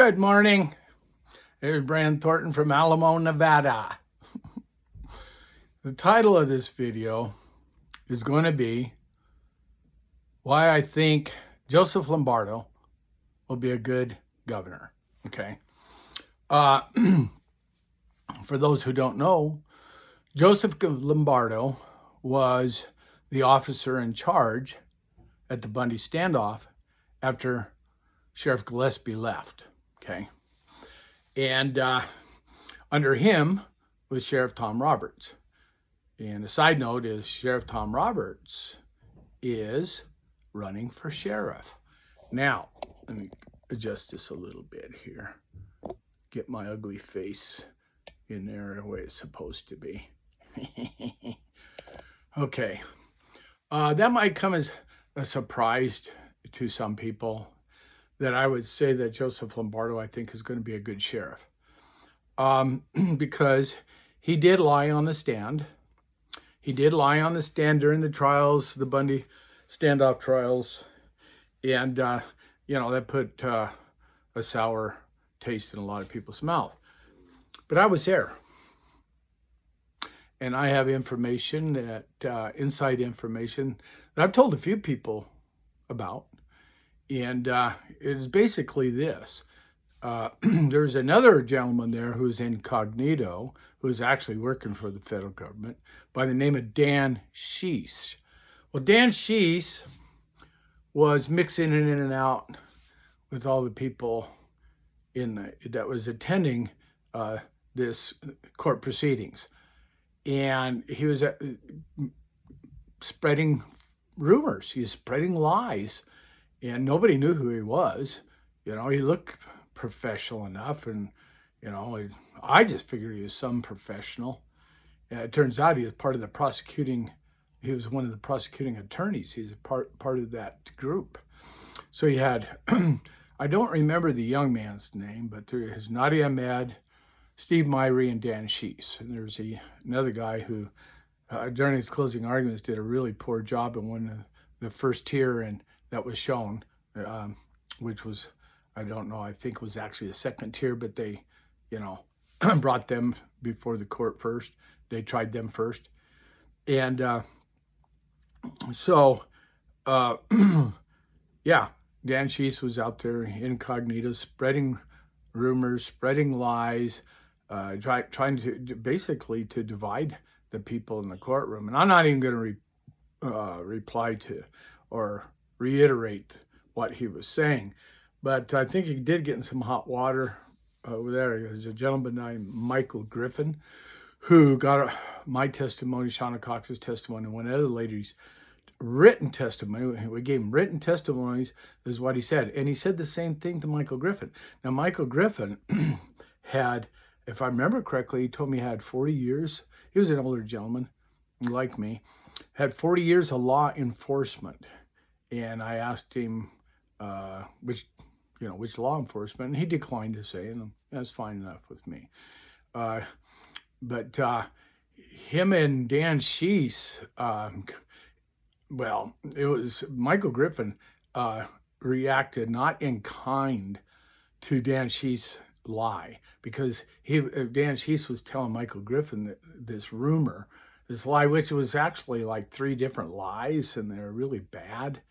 Good morning. Here's Brand Thornton from Alamo, Nevada. The title of this video is going to be why I think Joseph Lombardo will be a good governor. Okay. For those who don't know, Joseph Lombardo was the officer in charge at the Bundy standoff after Sheriff Gillespie left. Okay. And under him was Sheriff Tom Roberts. And a side note is Sheriff Tom Roberts is running for sheriff. Now, let me adjust this a little bit here. Get my ugly face in there the way it's supposed to be. Okay. That might come as a surprise to some people that I would say that Joseph Lombardo, I think, is going to be a good sheriff. Because he did lie on the stand. He did lie on the stand during the trials, the Bundy standoff trials. And, that put a sour taste in a lot of people's mouth. But I was there. And I have information that, inside information, that I've told a few people about. And it is basically this. There's another gentleman there who's incognito, who's actually working for the federal government, by the name of Dan Sheese. Well, Dan Sheese was mixing in and out with all the people that was attending this court proceedings. And he was spreading rumors. He was spreading lies. And nobody knew who he was. He looked professional enough. And, I just figured he was some professional. It turns out he was part of the prosecuting. He was one of the prosecuting attorneys. He's a part of that group. So he had, I don't remember the young man's name, but there is Nadia Ahmed, Steve Myrie, and Dan Sheese. And there's another guy who, during his closing arguments, did a really poor job in one of the first tier and that was shown, which was, I don't know, I think was actually the second tier, but they, brought them before the court first. They tried them first. And yeah, Dan Sheese was out there incognito, spreading rumors, spreading lies, trying to basically to divide the people in the courtroom. And I'm not even going to reply to or reiterate what he was saying, but I think he did get in some hot water over there. There's a gentleman named Michael Griffin who got my testimony, Shauna Cox's testimony, and one other lady's written testimony. We gave him written testimonies, is what he said. And he said the same thing to Michael Griffin. Now, Michael Griffin had, if I remember correctly, he told me he had 40 years. He was an older gentleman, like me, had 40 years of law enforcement. And I asked him which law enforcement, and he declined to say, and that's fine enough with me. But him and Dan Sheese, it was Michael Griffin reacted not in kind to Dan Sheese' lie, because Dan Sheese was telling Michael Griffin this rumor, this lie, which was actually like 3 different lies, and they're really bad.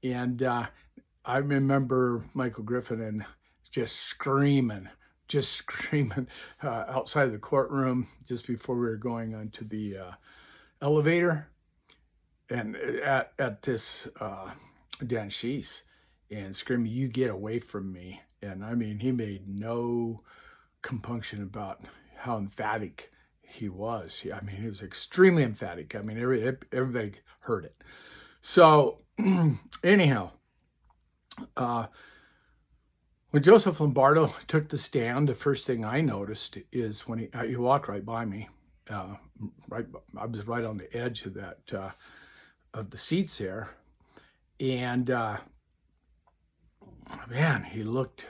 And I remember Michael Griffin and just screaming outside of the courtroom just before we were going onto the elevator, and at this Dan Sheese, and screaming, "You get away from me!" And I mean, he made no compunction about how emphatic he was. I mean, he was extremely emphatic. I mean, everybody heard it. So anyhow, when Joseph Lombardo took the stand, the first thing I noticed is when he walked right by me. I was right on the edge of that of the seats there, and man, he looked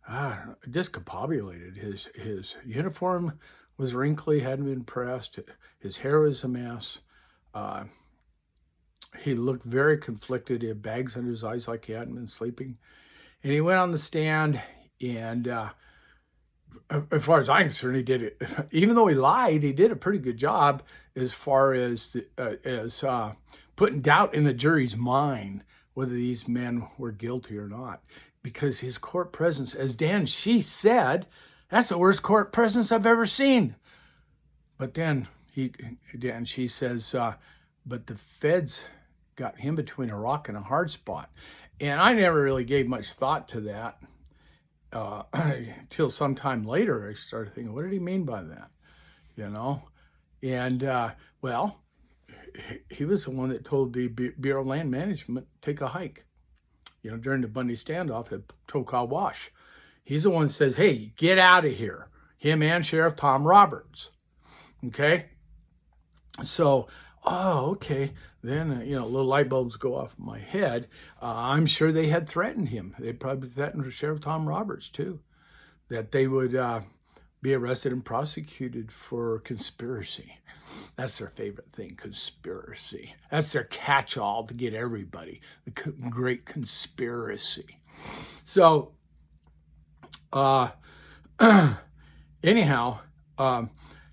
discombobulated. His uniform was wrinkly, hadn't been pressed. His hair was a mess. He looked very conflicted. He had bags under his eyes like he hadn't been sleeping. And he went on the stand. And as far as I'm concerned, he did it. Even though he lied, he did a pretty good job as far as putting doubt in the jury's mind whether these men were guilty or not. Because his court presence, as Dan Sheehy said, that's the worst court presence I've ever seen. But then Dan Sheehy says, but the feds got him between a rock and a hard spot. And I never really gave much thought to that. Until sometime later, I started thinking, what did he mean by that? You know? And, well, he was the one that told the Bureau of Land Management, take a hike, you know, during the Bundy standoff at Tonkawa Wash. He's the one that says, hey, get out of here. Him and Sheriff Tom Roberts. Okay? So, oh, okay. Then, you know, little light bulbs go off in my head. I'm sure they had threatened him. They probably threatened Sheriff Tom Roberts, too, that they would be arrested and prosecuted for conspiracy. That's their favorite thing, conspiracy. That's their catch-all to get everybody, the great conspiracy. So, anyhow,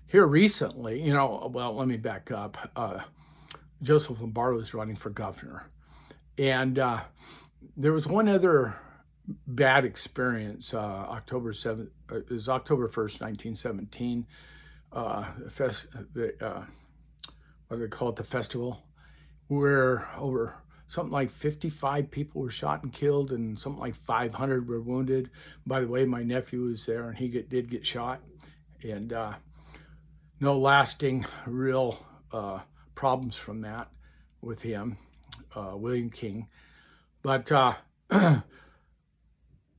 here recently, you know, well, let me back up. Joseph Lombardo is running for governor. And there was one other bad experience, October 7th, it was October 1st, 1917. What do they call it? The festival, where over something like 55 people were shot and killed, and something like 500 were wounded. By the way, my nephew was there, and he did get shot. And no lasting real problems from that with him, William King. But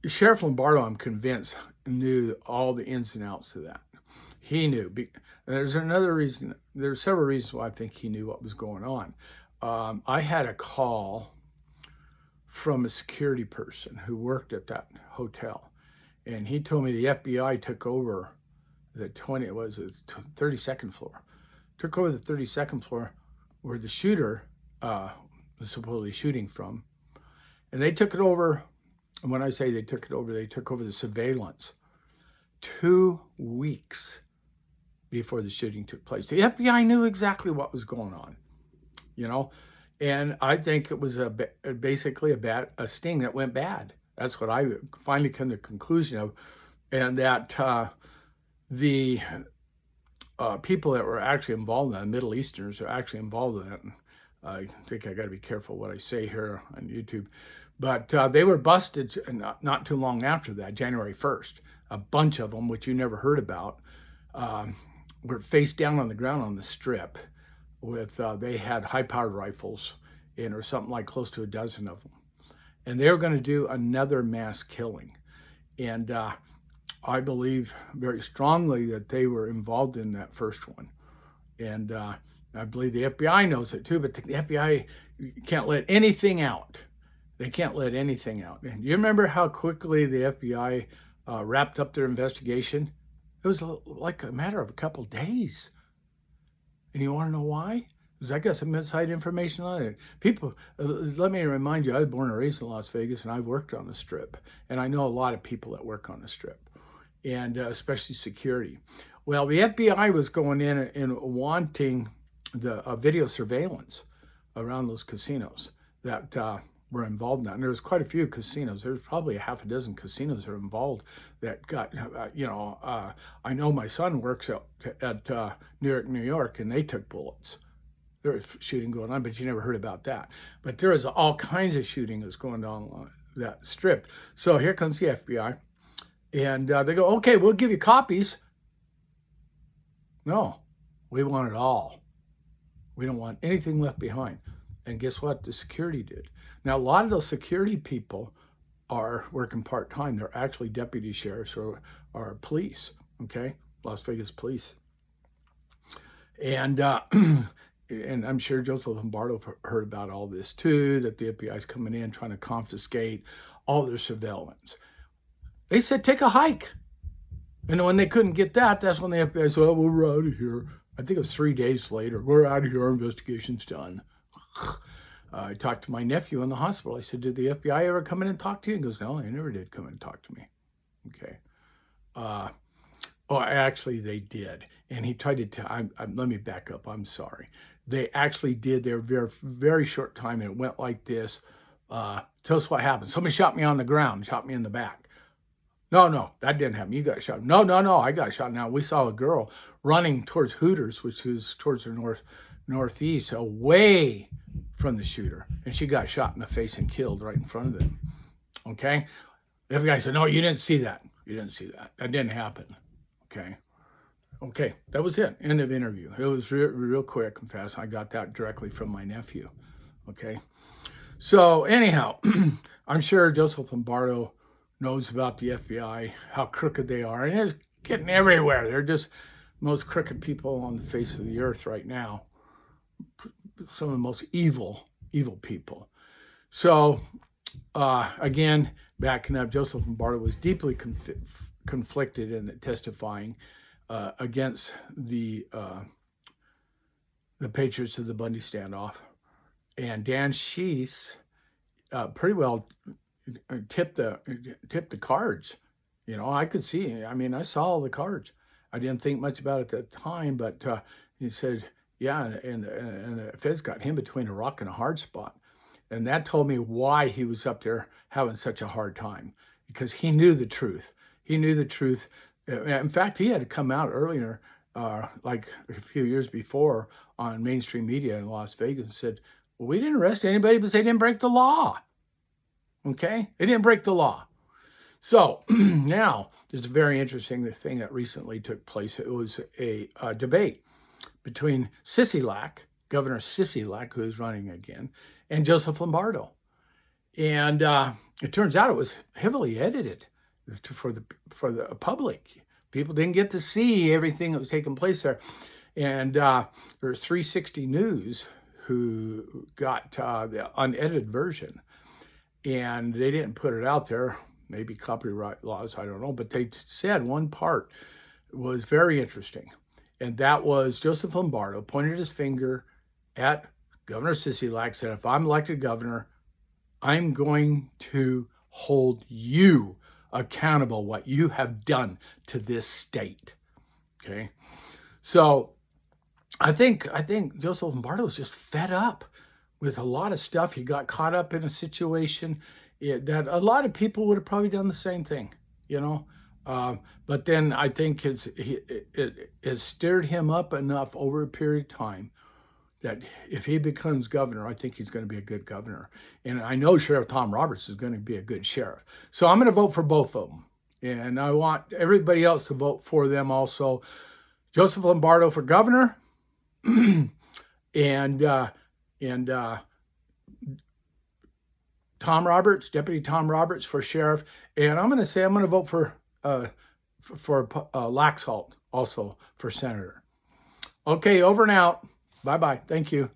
Sheriff Lombardo, I'm convinced, knew all the ins and outs of that. He knew. There's another reason. There's several reasons why I think he knew what was going on. I had a call from a security person who worked at that hotel, and he told me the FBI took over the 32nd floor. Took over the 32nd floor where the shooter was supposedly shooting from. And they took it over, and when I say they took over the surveillance 2 weeks before the shooting took place. The FBI knew exactly what was going on, you know? And I think it was basically a sting that went bad. That's what I finally come to the conclusion of. And that the people that were actually involved in that, Middle Easterners are actually involved in that. I think I got to be careful what I say here on YouTube. But they were busted not too long after that, January 1st. A bunch of them, which you never heard about, were face down on the ground on the strip with, they had high-powered rifles, and or something like close to a dozen of them. And they were going to do another mass killing. And I believe very strongly that they were involved in that first one. And I believe the FBI knows it too, but the FBI can't let anything out. They can't let anything out. And you remember how quickly the FBI wrapped up their investigation? It was like a matter of a couple days. And you want to know why? Because I got some inside information on it. People, let me remind you, I was born and raised in Las Vegas, and I've worked on the Strip. And I know a lot of people that work on the Strip, and especially security. Well, the FBI was going in and wanting the video surveillance around those casinos that were involved in that. And there was quite a few casinos. There's probably a half a dozen casinos that are involved that got, I know my son works at New York, and they took bullets. There was shooting going on, but you never heard about that. But there is all kinds of shooting that's going on along that strip. So here comes the FBI, and they go, okay, we'll give you copies. No, we want it all. We don't want anything left behind. And guess what? The security did. Now, a lot of those security people are working part-time. They're actually deputy sheriffs or police, okay? Las Vegas police. And and I'm sure Joseph Lombardo heard about all this too, that the FBI is coming in trying to confiscate all their surveillance. They said, take a hike. And when they couldn't get that, that's when the FBI said, oh, well, we're out of here. I think it was 3 days later. We're out of here. Our investigation's done. I talked to my nephew in the hospital. I said, did the FBI ever come in and talk to you? He goes, no, they never did come in and talk to me. Okay. Oh, actually, they did. And he tried to tell, let me back up. I'm sorry. They actually did. They were very, very short time, and it went like this. Tell us what happened. Somebody shot me on the ground, shot me in the back. No, that didn't happen. You got shot. No, I got shot. Now, we saw a girl running towards Hooters, which is towards the northeast, away from the shooter. And she got shot in the face and killed right in front of them. Okay? The other guy said, no, you didn't see that. You didn't see that. That didn't happen. Okay, that was it. End of interview. It was real quick and fast. I got that directly from my nephew. Okay, so anyhow, I'm sure Joseph Lombardo knows about the FBI, how crooked they are, and it's getting everywhere. They're just the most crooked people on the face of the earth right now. Some of the most evil people. So again, backing up, Joseph Lombardo was deeply conflicted in testifying against the Patriots of the Bundy standoff, and Dan Shees pretty well tipped the cards. You know, I could see. I mean, I saw all the cards. I didn't think much about it at the time, but he said, yeah, and the Feds got him between a rock and a hard spot. And that told me why he was up there having such a hard time, because he knew the truth. He knew the truth. In fact, he had to come out earlier, like a few years before, on mainstream media in Las Vegas and said, well, we didn't arrest anybody because they didn't break the law. Okay? They didn't break the law. So now there's a very interesting thing that recently took place. It was a debate between Sisolak, Governor Sisolak, who is running again, and Joseph Lombardo. And it turns out it was heavily edited for the public. People didn't get to see everything that was taking place there. And there's 360 News who got the unedited version. And they didn't put it out there. Maybe copyright laws, I don't know. But they said one part was very interesting. And that was Joseph Lombardo pointed his finger at Governor Sisolak, said, if I'm elected governor, I'm going to hold you accountable what you have done to this state. Okay. So I think Joseph Lombardo was just fed up with a lot of stuff. He got caught up in a situation that a lot of people would have probably done the same thing, you know. But then I think it has stirred him up enough over a period of time that if he becomes governor, I think he's going to be a good governor. And I know Sheriff Tom Roberts is going to be a good sheriff. So I'm going to vote for both of them. And I want everybody else to vote for them also. Joseph Lombardo for governor and Tom Roberts, Deputy Tom Roberts for sheriff. And I'm going to say I'm going to vote for Laxalt also for senator. Okay, over and out. Bye-bye. Thank you.